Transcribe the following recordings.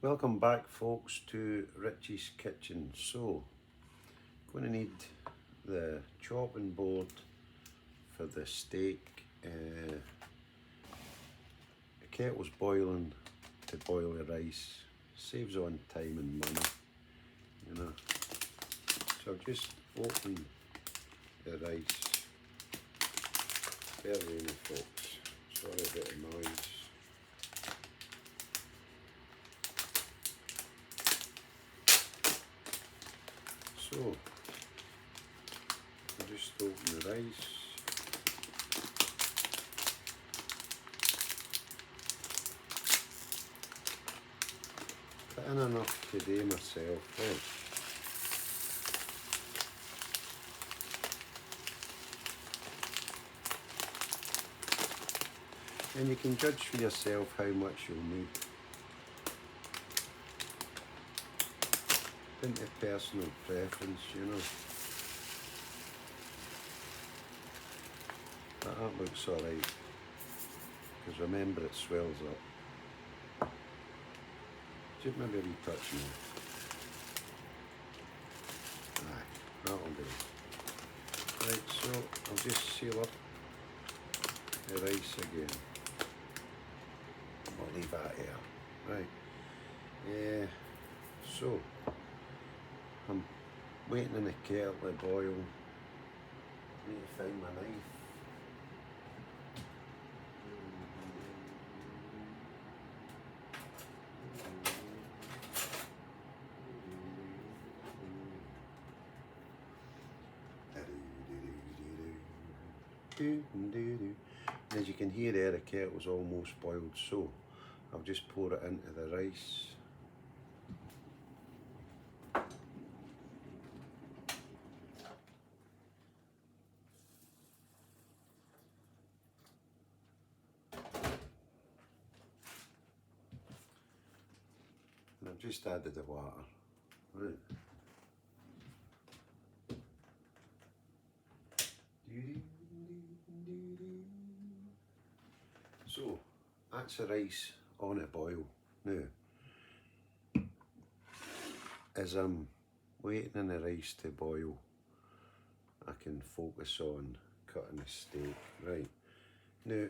Welcome back, folks, to Richie's Kitchen. So, going to need the chopping board for the steak. The kettle's boiling to boil the rice. Saves on time and money, you know. So I've just opened the rice. Bear with me, folks. Sorry about the noise. So, I just open the rice. Put in enough today myself, right? And you can judge for yourself how much you'll need. Into personal preference, you know. But that looks alright. Because remember, it swells up. Just maybe retouch now. Aye, that'll do. Right, so I'll just seal up the rice again. I'll leave that here. Right. So I'm waiting in the kettle to boil. Need to find my knife. As you can hear there, the kettle's almost boiled, so I'll just pour it into the rice. And I've just added the water. Right. So that's the rice on a boil. Now, as I'm waiting in the rice to boil, I can focus on cutting the steak. Right. Now,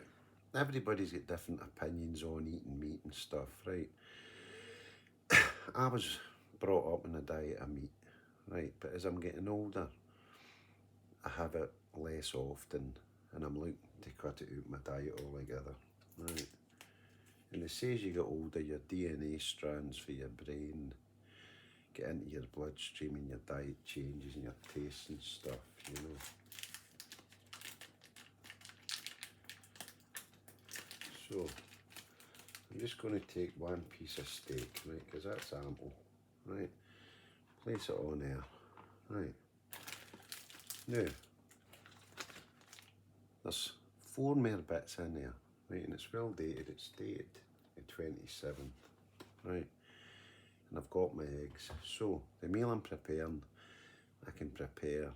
everybody's got different opinions on eating meat and stuff, right? I was brought up on a diet of meat, right? But as I'm getting older, I have it less often, and I'm looking to cut it out my diet altogether, right? And it says you get older, your DNA strands for your brain get into your bloodstream and your diet changes and your taste and stuff, you know. So, I'm just going to take one piece of steak, right, because that's ample, right? Place it on there, right. Now, there's 4 more bits in there, right, and it's well dated. It's dated the 27th, right, and I've got my eggs. So the meal I'm preparing, I can prepare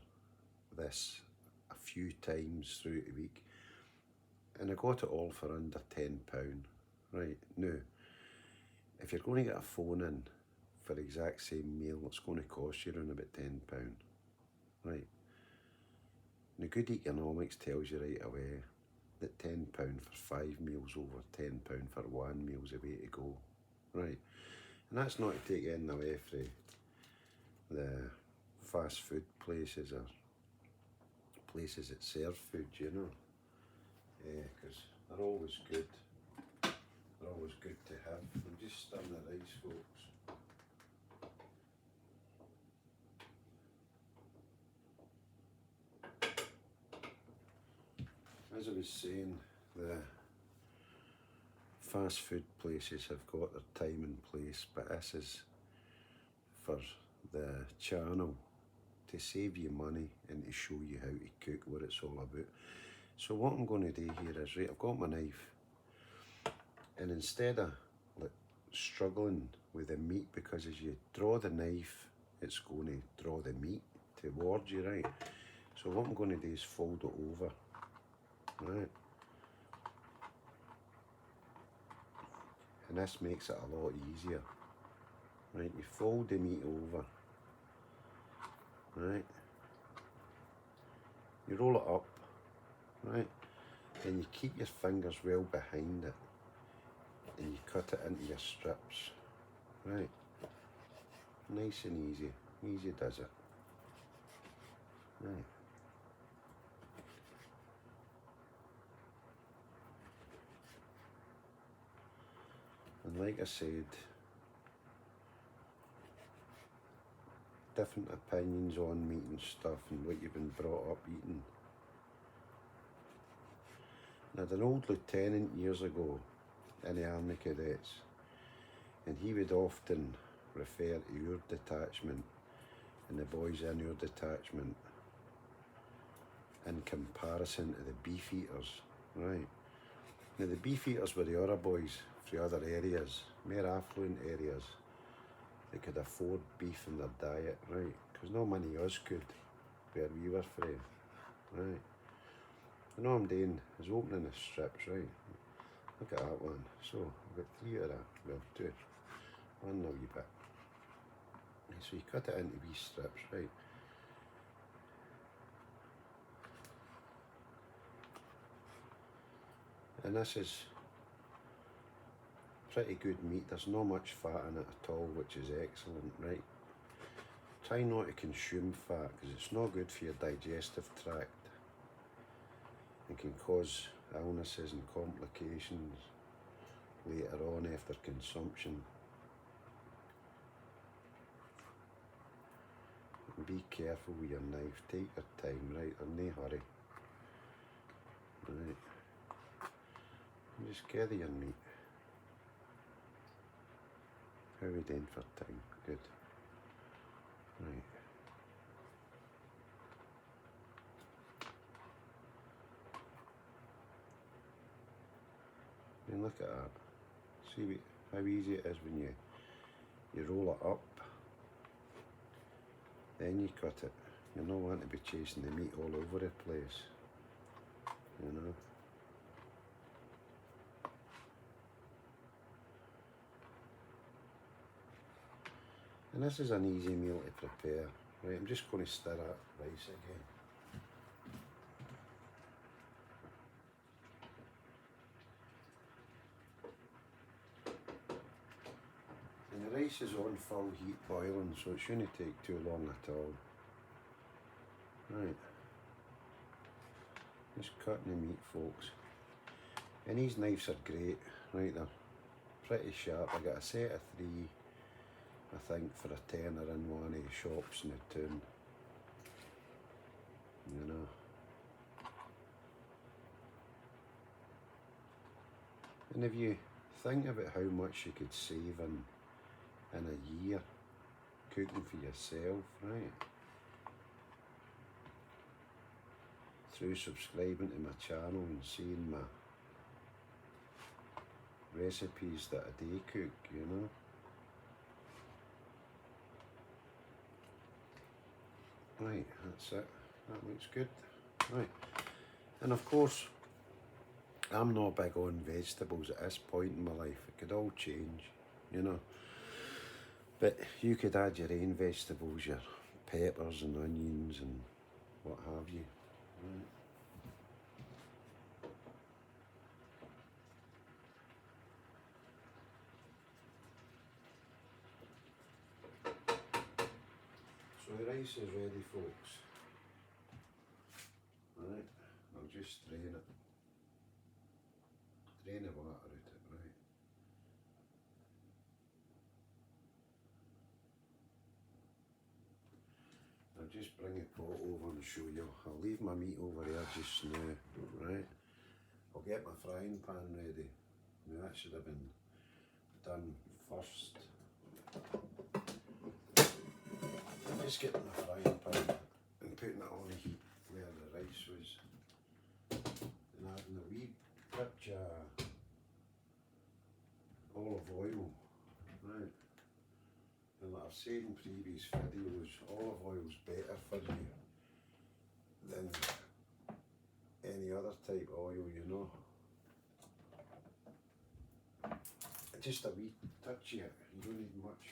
this a few times throughout the week, and I got it all for under £10, right. Now, if you're going to get a phone in for the exact same meal, it's going to cost you around about £10, right. Now, good economics tells you right away that £10 for 5 meals over £10 for 1 meal's the way to go, right? And that's not to take anything away from the fast food places or places that serve food, you know, because they're always good. They're always good to have. I'm just stirring the rice, folks. As I was saying, the fast food places have got their time and place, but this is for the channel to save you money and to show you how to cook, what it's all about. So what I'm going to do here is, right, I've got my knife, and instead of like struggling with the meat, because as you draw the knife, it's going to draw the meat towards you, right? So what I'm going to do is fold it over, right? And this makes it a lot easier. Right, you fold the meat over, right, you roll it up, right, and you keep your fingers well behind it, and you cut it into your strips, right, nice and easy, easy does it, right. And like I said, different opinions on meat and stuff and what you've been brought up eating. I had an old lieutenant years ago in the Army Cadets, and he would often refer to your detachment and the boys in your detachment in comparison to the beef eaters, right? Now the beef eaters were the other boys from other areas, more affluent areas. They could afford beef in their diet, right? Because not many of us could, where we were from, right? And all I'm doing is opening the strips, right? Look at that one. So I've got 3 of that, well 2, 1 a wee bit. So you cut it into wee strips, right? And this is pretty good meat. There's not much fat in it at all, which is excellent, right? Try not to consume fat because it's not good for your digestive tract. It can cause illnesses and complications later on after consumption. And be careful with your knife. Take your time, right? Or no hurry. Right. And just gather your meat. How are we doing for time? Good. Right. And look at that. See how easy it is when you roll it up, then you cut it. You're not wanting to be chasing the meat all over the place, you know. And this is an easy meal to prepare. Right, I'm just going to stir that rice again. And the rice is on full heat boiling, so it shouldn't take too long at all. Right, just cutting the meat, folks. And these knives are great, right, they're pretty sharp. I got a set of 3, I think, for a tenner in one of the shops in the town, you know. And if you think about how much you could save in a year cooking for yourself, right, through subscribing to my channel and seeing my recipes that I do cook, you know. Right, that's it. That looks good. Right, and of course, I'm not big on vegetables at this point in my life. It could all change, you know. But you could add your own vegetables, your peppers and onions and what have you. Right. So the rice is ready, folks. Right, I'll just drain it. Drain the water out of it, right. I'll just bring the pot over and show you. I'll leave my meat over there just now, right. I'll get my frying pan ready. Now that should have been done first. I'm just getting my frying pan and putting it on heat where the rice was. And adding a wee pinch of olive oil, right. And like I've said in previous videos, olive oil's better for you than any other type of oil, you know. Just a wee touch of it, you don't need much.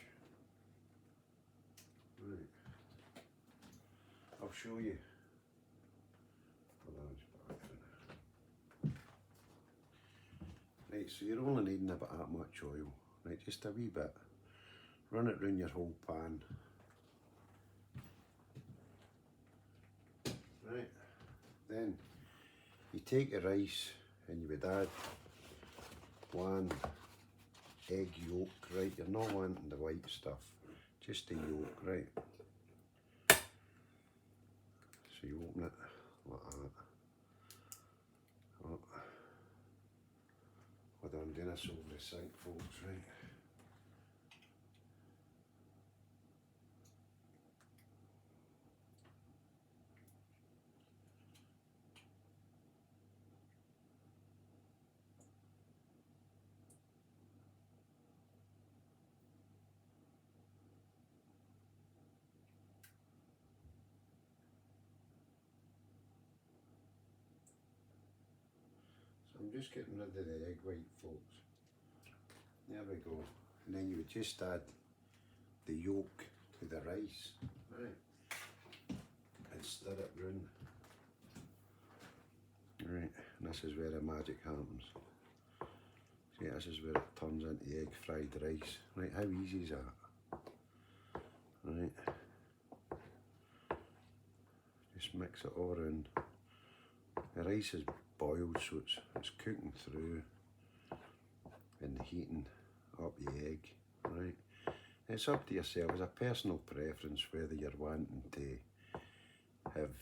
I'll show you. Hold on, just put that in. Right, so you're only needing about that much oil, right, just a wee bit. Run it round your whole pan. Right, then you take the rice and you would add 1 egg yolk, right, you're not wanting the white stuff, just the yolk, right. So you open it like that. Oh. Hold on, I'm doing this over the sink, folks, right. So I'm just getting rid of the egg white, folks. There we go. And then you would just add the yolk to the rice, right, and stir it round. Right, and this is where the magic happens. See, this is where it turns into egg fried rice. Right, how easy is that? Right. Just mix it all around. The rice is boiled, so it's cooking through and heating up the egg, right? It's up to yourself, it's a personal preference whether you're wanting to have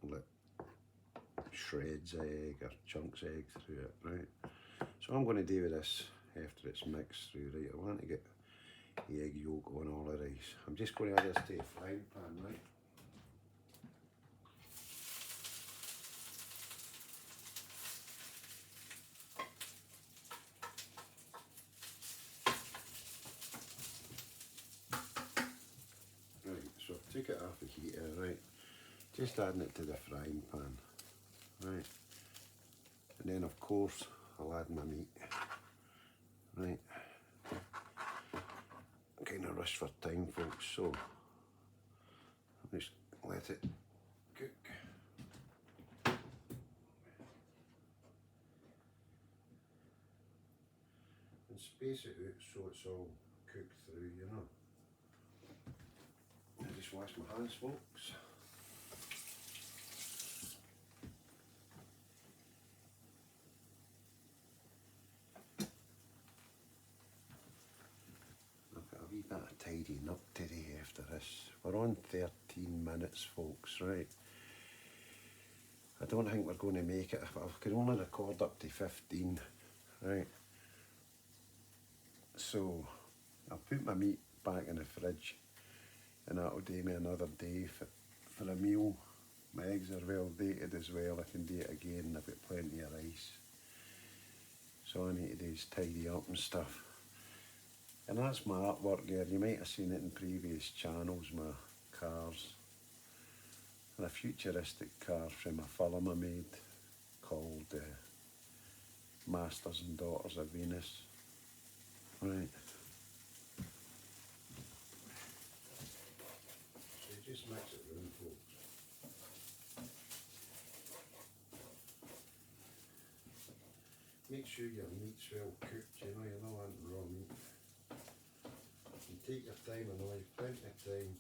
like shreds of egg or chunks of egg through it, right? So I'm going to do with this after it's mixed through, right? I want to get the egg yolk on all the rice. I'm just going to add this to a frying pan, right? Right, so I've took it off the heater, right? Just adding it to the frying pan, right? And then of course I'll add my meat, right? I'm kind of rushed for time, folks, so I'll just let it cook. And space it out so it's all cooked through, you know. I just wash my hands, folks. I've got a wee bit of tidying up today after this. We're on 13 minutes, folks, right? I don't think we're going to make it. I can only record up to 15, right? So I'll put my meat back in the fridge and that'll do me another day for a meal. My eggs are well dated as well. I can do it again. I've got plenty of rice. So all I need to do is tidy up and stuff. And that's my artwork there. You might have seen it in previous channels, my cars. And a futuristic car from a film I made called Masters and Daughters of Venus. Right. So you just mix it round, folks. Make sure your meat's well cooked, you know, you're not wanting raw meat. And take your time, I know you've plenty of time.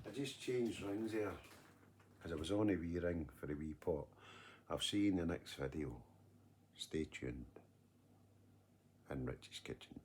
I just changed rings there because I was on a wee ring for a wee pot. I'll see you in the next video. Stay tuned in Richie's Kitchen.